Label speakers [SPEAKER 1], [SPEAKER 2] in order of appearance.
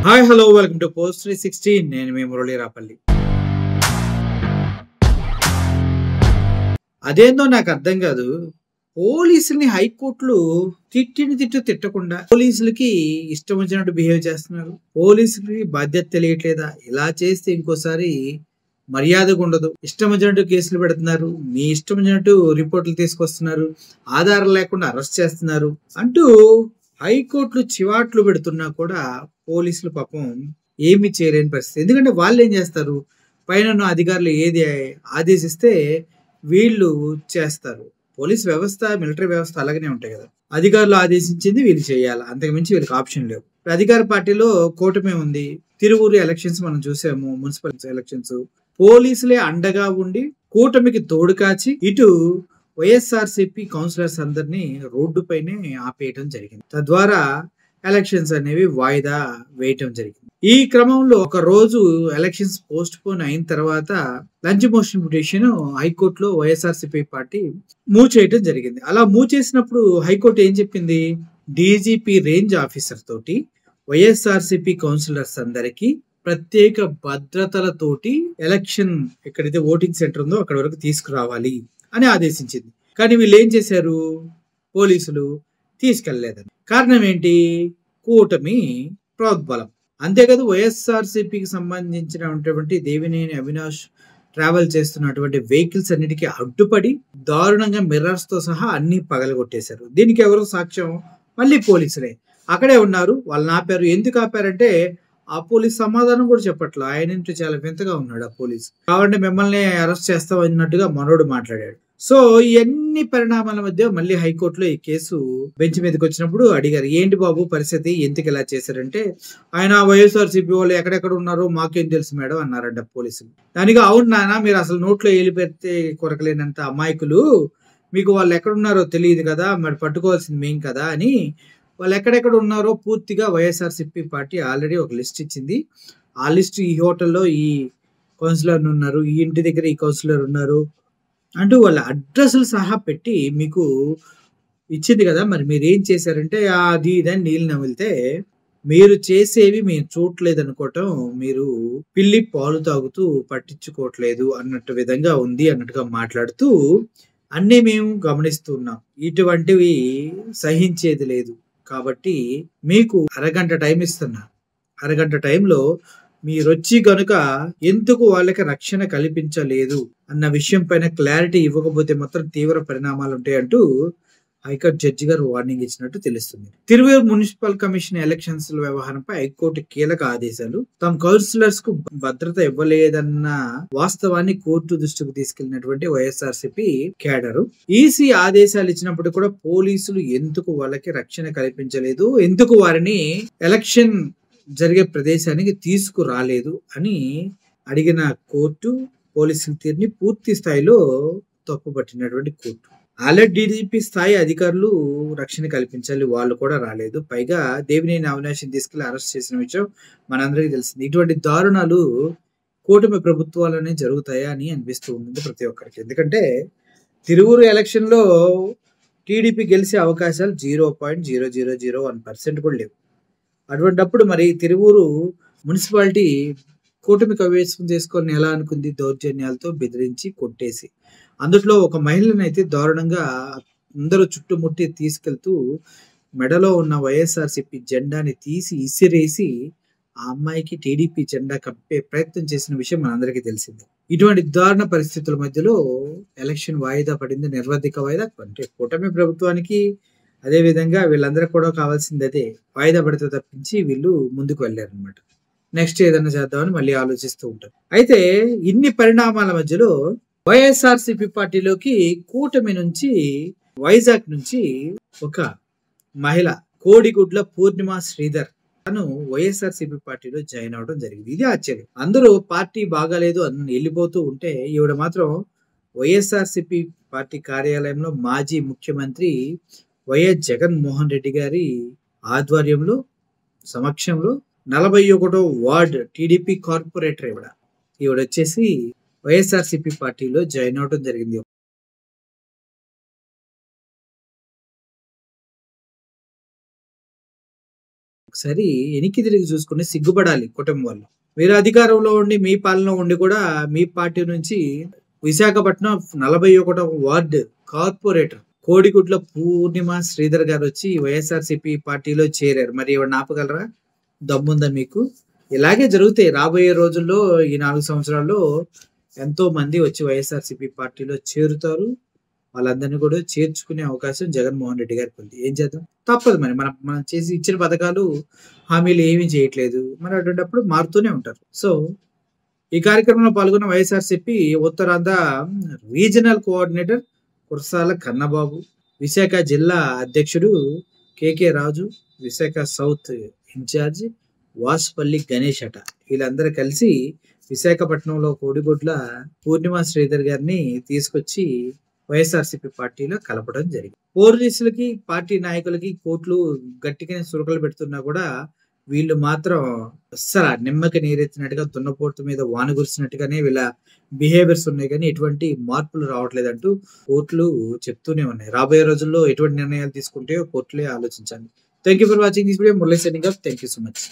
[SPEAKER 1] Hi hello welcome to post 316. నేను మీ మురళీ రాపల్లి. అదేందో నాకు అర్థం కాదు. పోలీసుల్ని హైకోర్టులు తిట్టకుండా పోలీసులకి ఇష్టం వచ్చినట్టు బిహేవ్ చేస్తున్నారు. పోలీసులకి బాధ్యత తెలియట్లేదా? ఇలా చేస్తే ఇంకోసారి మర్యాదగా ఉండదు. ఇష్టం వచ్చినట్టు కేసులు పెడుతున్నారు, మీ ఇష్టం వచ్చినట్టు రిపోర్టులు తీసుకొస్తున్నారు, ఆధారం లేకుండా అరెస్ట్ చేస్తున్నారు అంటూ హైకోర్టులు చివాట్లు పెడుతున్నా కూడా పోలీసులు పాపం ఏమి చేయలేని పరిస్థితి. ఎందుకంటే వాళ్ళు ఏం చేస్తారు, పైన ఉన్న అధికారులు ఏది ఆదేశిస్తే వీళ్ళు చేస్తారు. పోలీస్ వ్యవస్థ, మిలిటరీ వ్యవస్థ అలాగనే ఉంటాయి కదా. అధికారులు ఆదేశించింది వీళ్ళు చేయాలి, అంతకుమించి వీళ్ళకి ఆప్షన్ లేవు. అధికార పార్టీలో కూటమి ఉంది. తిరువూరు ఎలక్షన్స్ మనం చూసాము, మున్సిపల్ ఎలక్షన్స్. పోలీసులే అండగా ఉండి కూటమికి తోడు కాచి ఇటు వైఎస్ఆర్సీపీ కౌన్సిలర్స్ అందరినీ రోడ్డు పైనే ఆపేయటం జరిగింది. తద్వారా ఎలక్షన్స్ అనేవి వాయిదా వేయటం జరిగింది. ఈ క్రమంలో ఒక రోజు ఎలక్షన్స్ పోస్ట్ పోన్ అయిన తర్వాత లంచ్ మోషన్ పిటిషన్ హైకోర్టులో వైఎస్ఆర్సీపీ పార్టీ మూవ్ చేయటం జరిగింది. అలా మూవ్ చేసినప్పుడు హైకోర్టు ఏం చెప్పింది, డీజీపీ రేంజ్ ఆఫీసర్ తోటి వైఎస్ఆర్సీపీ కౌన్సిలర్స్ అందరికీ ప్రత్యేక భద్రతలతోటి ఎలక్షన్ ఎక్కడైతే ఓటింగ్ సెంటర్ ఉందో అక్కడ వరకు తీసుకురావాలి అని ఆదేశించింది. కానీ వీళ్ళు ఏం చేశారు, పోలీసులు తీసుకెళ్లలేదని. కారణం ఏంటి, కూటమి ప్రోద్బలం. అంతేకాదు వైఎస్ఆర్సీపీకి సంబంధించినటువంటి దేవినేని అవినాష్ ట్రావెల్ చేస్తున్నటువంటి వెహికల్స్ అన్నిటికీ అడ్డుపడి దారుణంగా మిర్రర్స్ తో సహా అన్ని పగలగొట్టేశారు. దీనికి ఎవరు సాక్ష్యం, మళ్ళీ పోలీసులే అక్కడే ఉన్నారు. వాళ్ళని ఆపారు. ఎందుకు ఆపారంటే ఆ పోలీస్ సమాధానం కూడా చెప్పట్లా. ఆయన చాలా వింతగా ఉన్నాడు ఆ పోలీస్. కాబట్టి మిమ్మల్ని అరెస్ట్ చేస్తాం అన్నట్టుగా మనోడు మాట్లాడాడు. సో ఇవన్నీ పరిణామాల మధ్య మళ్ళీ హైకోర్టులో ఈ కేసు బెంచ్ మీదకి వచ్చినప్పుడు అడిగారు, ఏంటి బాబు పరిస్థితి, ఎందుకు ఇలా చేశారంటే ఆయన వైఎస్ఆర్సీపీ వాళ్ళు ఎక్కడెక్కడ ఉన్నారో మాకేం తెలుసు మేడం అన్నారంట పోలీసులు. దానికి అవును నాన్న, మీరు అసలు నోట్లో ఏలి పెడితే కొరకలేనంత అమాయకులు, మీకు వాళ్ళు ఎక్కడున్నారో తెలియదు కదా, మరి పట్టుకోవాల్సింది మేం కదా అని వాళ్ళు ఎక్కడెక్కడ ఉన్నారో పూర్తిగా వైఎస్ఆర్సీపీ పార్టీ ఆల్రెడీ ఒక లిస్ట్ ఇచ్చింది. ఆ లిస్ట్ ఈ హోటల్లో ఈ కౌన్సిలర్ ఉన్నారు, ఈ ఇంటి దగ్గర ఈ కౌన్సిలర్ ఉన్నారు అంటూ వాళ్ళ అడ్రస్లు సహా పెట్టి మీకు ఇచ్చింది కదా. మరి మీరు ఏం చేశారంటే అది ఇదని నీళ్ళు నమిలితే మీరు చేసేవి మేము చూడలేదు అనుకోవటం, మీరు పిల్లి పాలు తాగుతూ పట్టించుకోవట్లేదు అన్నట్టు విధంగా ఉంది అన్నట్టుగా మాట్లాడుతూ అన్నీ మేము గమనిస్తున్నాం, ఇటువంటివి సహించేది లేదు, కాబట్టి మీకు అరగంట టైం ఇస్తున్నా, అరగంట టైంలో మీరొచ్చి గనుక ఎందుకు వాళ్ళకి రక్షణ కల్పించలేదు అన్న విషయం పైన క్లారిటీ ఇవ్వకపోతే మాత్రం తీవ్ర పరిణామాలు ఉంటాయంటూ హైకోర్టు జడ్జి గారు వార్నింగ్ ఇచ్చినట్టు తెలుస్తుంది. తిరువూరు మున్సిపల్ కమిషన్ ఎలక్షన్స్ వ్యవహారంపై హైకోర్టు కీలక ఆదేశాలు. తమ కౌన్సిలర్స్ కు భద్రత ఇవ్వలేదన్న వాస్తవాన్ని కోర్టు దృష్టికి తీసుకెళ్లినటువంటి వైఎస్ఆర్సీపీ కేడరు ఈసీ ఆదేశాలు ఇచ్చినప్పుడు కూడా పోలీసులు ఎందుకు వాళ్ళకి రక్షణ కల్పించలేదు, ఎందుకు వారిని ఎలక్షన్ జరిగే ప్రదేశానికి తీసుకురాలేదు అని అడిగిన కోర్టు పోలీసుల తీరుని పూర్తి స్థాయిలో తప్పుపట్టినటువంటి కోర్టు. ఆల్రెడీ డీజీపీ స్థాయి అధికారులు రక్షణ కల్పించాలి, వాళ్ళు కూడా రాలేదు. పైగా దేవినేని అవినాష్ని తీసుకెళ్లి అరెస్ట్ చేసిన విషయం మనందరికీ తెలిసింది. ఇటువంటి దారుణాలు కూటమి ప్రభుత్వాలనే జరుగుతాయా అని అనిపిస్తూ ఉంటుంది ప్రతి ఒక్కరికి. ఎందుకంటే తిరువూరు ఎలక్షన్ లో టీడీపీ గెలిచే అవకాశాలు 0.0001% కూడా లేవు. అటువంటిప్పుడు మరి తిరువూరు మున్సిపాలిటీ కూటమి కవేశం చేసుకొని ఎలా అనుకుంది, దౌర్జన్యాలతో బెదిరించి కొట్టేసి, అందులో ఒక మహిళను అయితే దారుణంగా అందరూ చుట్టుముట్టి తీసుకెళ్తూ మెడలో ఉన్న వైఎస్ఆర్సీపీ జెండాని తీసి ఇసిరేసి ఆ అమ్మాయికి టీడీపీ జెండా కప్పే ప్రయత్నం చేసిన విషయం మనందరికీ తెలిసింది. ఇటువంటి దారుణ పరిస్థితుల మధ్యలో ఎలక్షన్ వాయిదా పడింది, నిర్వాధిక వాయిదా. అంటే కూటమి ప్రభుత్వానికి అదే విధంగా వీళ్ళందరూ కూడా కావాల్సింది అదే, వాయిదా పడితే తప్పించి వీళ్ళు ముందుకు వెళ్ళారనమాట. నెక్స్ట్ ఏదైనా చేద్దామని మళ్ళీ ఆలోచిస్తూ ఉంటారు. అయితే ఇన్ని పరిణామాల మధ్యలో వైఎస్ఆర్సీపీ పార్టీలోకి కూటమి నుంచి వైజాగ్ నుంచి ఒక మహిళ కోడిగుడ్ల పూర్ణిమ శ్రీధర్ తను వైఎస్ఆర్సీపీ పార్టీలో జాయిన్ అవడం జరిగింది. ఇది ఆశ్చర్యం. అందరూ పార్టీ బాగాలేదు అని వెళ్ళిపోతూ ఉంటే ఈవిడ మాత్రం వైఎస్ఆర్సీపీ పార్టీ కార్యాలయంలో మాజీ ముఖ్యమంత్రి వైఎస్ జగన్మోహన్ రెడ్డి గారి ఆధ్వర్యంలో సమక్షంలో 41వ వార్డ్ టీడీపీ కార్పొరేటర్ ఈవిడ వచ్చేసి వైఎస్ఆర్సీపీ పార్టీలో జాయిన్ అవడం జరిగింది. ఒకసారి వెనక్కి తిరిగి చూసుకుని సిగ్గుపడాలి కుటుంబం వాళ్ళు. మీరు అధికారంలో ఉండి, మీ పాలనలో ఉండి కూడా మీ పార్టీ నుంచి విశాఖపట్నం 41వ వార్డు కార్పొరేటర్ కోడిగుడ్ల పూర్ణిమ శ్రీధర్ గారు వచ్చి వైఎస్ఆర్సీపీ పార్టీలో చేరారు. మరి ఎవరిని ఆపగలరా? దమ్ముందా మీకు? ఇలాగే జరుగుతాయి రాబోయే రోజుల్లో. ఈ 4 సంవత్సరాల్లో ఎంతో మంది వచ్చి వైఎస్ఆర్సీపీ పార్టీలో చేరుతారు. వాళ్ళందరినీ కూడా చేర్చుకునే అవకాశం జగన్మోహన్ రెడ్డి గారికి ఉంది. ఏం చేద్దాం? తప్పదు. మరి మనం మనం చేసి ఇచ్చిన పథకాలు, హామీలు ఏమీ చేయట్లేదు. మరి అటువంటిప్పుడు మారుతూనే ఉంటారు. సో ఈ కార్యక్రమంలో పాల్గొన్న వైఎస్ఆర్సీపీ ఉత్తరాంధ్ర రీజనల్ కోఆర్డినేటర్ కురసాల కన్నబాబు, విశాఖ జిల్లా అధ్యక్షుడు కేకే రాజు, విశాఖ సౌత్ ఇన్ఛార్జ్ వాసుపల్లి గణేష్ అట, వీళ్ళందరూ కలిసి విశాఖపట్నంలో కోడిగుడ్ల పూర్ణిమ శ్రీధర్ గారిని తీసుకొచ్చి వైఎస్ఆర్సీపీ పార్టీలో కలపడం జరిగింది. పోలీసులకి, పార్టీ నాయకులకి కోర్టులు గట్టిగానే సురకలు పెడుతున్నా కూడా వీళ్ళు మాత్రం అస్సలు నిమ్మకి నీరెత్తినట్టుగా, దున్నపోతు మీద వాన కురిసినట్టుగానే వీళ్ళ బిహేవియర్స్ ఉన్నాయి. కానీ ఎటువంటి మార్పులు రావట్లేదంటూ కోర్టులు చెప్తూనే ఉన్నాయి. రాబోయే రోజుల్లో ఎటువంటి నిర్ణయాలు తీసుకుంటే కోర్టులే ఆలోచించాలి. Thank you for watching this video. Murali signing off. Thank you so much.